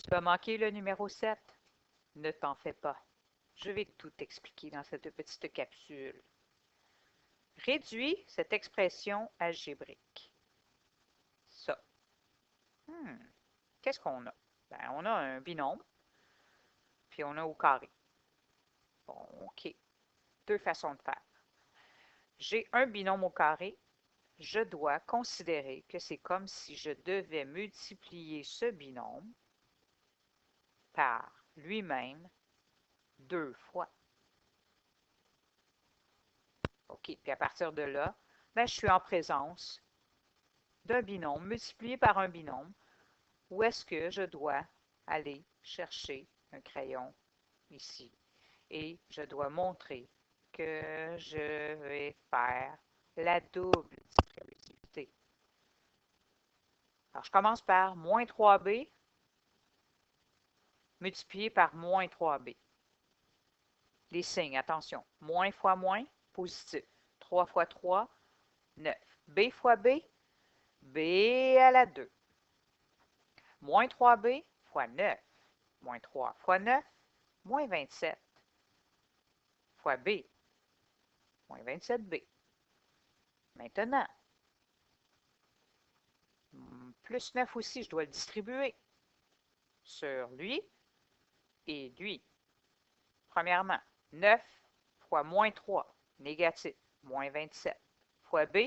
Tu as manqué le numéro 7? Ne t'en fais pas. Je vais tout expliquer dans cette petite capsule. Réduis cette expression algébrique. Ça. Qu'est-ce qu'on a? Ben, on a un binôme, puis on a au carré. Bon, OK. Deux façons de faire. J'ai un binôme au carré. Je dois considérer que c'est comme si je devais multiplier ce binôme par lui-même 2 fois. OK, puis à partir de là, ben, je suis en présence d'un binôme multiplié par un binôme. Où est-ce que je dois aller chercher un crayon ici? Et je dois montrer que je vais faire la double distributivité. Alors, je commence par moins 3b multiplié par moins 3b. Les signes, attention. Moins fois moins, positif. 3 fois 3, 9. B fois B, B à la 2. Moins 3b fois 9. Moins 3 fois 9, moins 27. Fois B, moins 27b. Maintenant, plus 9 aussi, je dois le distribuer sur lui et lui. Premièrement, 9 fois moins 3, négatif, moins 27, fois B.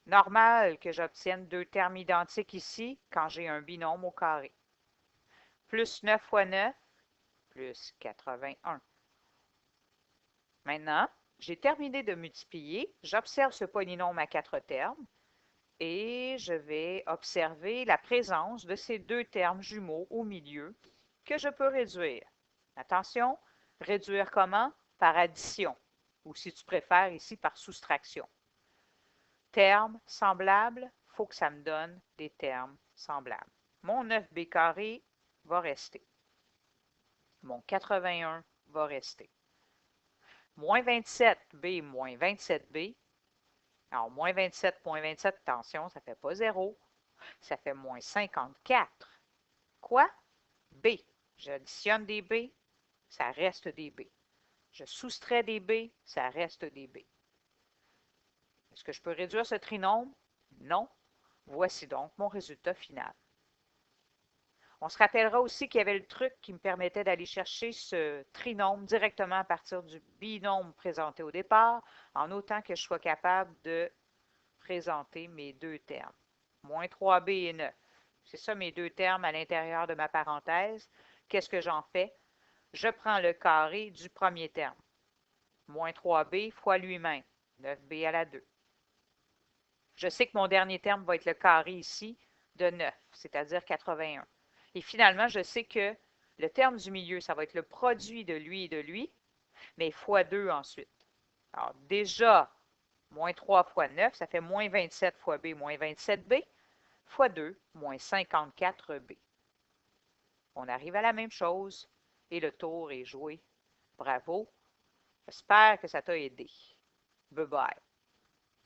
Normal que j'obtienne deux termes identiques ici quand j'ai un binôme au carré. Plus 9 fois 9, plus 81. Maintenant, j'ai terminé de multiplier. J'observe ce polynôme à 4 termes et je vais observer la présence de ces deux termes jumeaux au milieu que je peux réduire. Attention, réduire comment? Par addition, ou si tu préfères ici par soustraction. Termes semblables, il faut que ça me donne des termes semblables. Mon 9b carré va rester. Mon 81 va rester. Moins 27b moins 27b. Alors, moins 27, moins 27, attention, ça ne fait pas 0. Ça fait moins 54. Quoi? B. J'additionne des B, ça reste des B. Je soustrais des B, ça reste des B. Est-ce que je peux réduire ce trinôme? Non. Voici donc mon résultat final. On se rappellera aussi qu'il y avait le truc qui me permettait d'aller chercher ce trinôme directement à partir du binôme présenté au départ, en autant que je sois capable de présenter mes deux termes. Moins 3b et 9. C'est ça mes deux termes à l'intérieur de ma parenthèse. Qu'est-ce que j'en fais? Je prends le carré du premier terme. Moins 3b fois lui-même. 9b à la 2. Je sais que mon dernier terme va être le carré ici de 9, c'est-à-dire 81. Et finalement, je sais que le terme du milieu, ça va être le produit de lui et de lui, mais fois 2 ensuite. Alors déjà, moins 3 fois 9, ça fait moins 27 fois b, moins 27b, fois 2, moins 54b. On arrive à la même chose et le tour est joué. Bravo. J'espère que ça t'a aidé. Bye bye.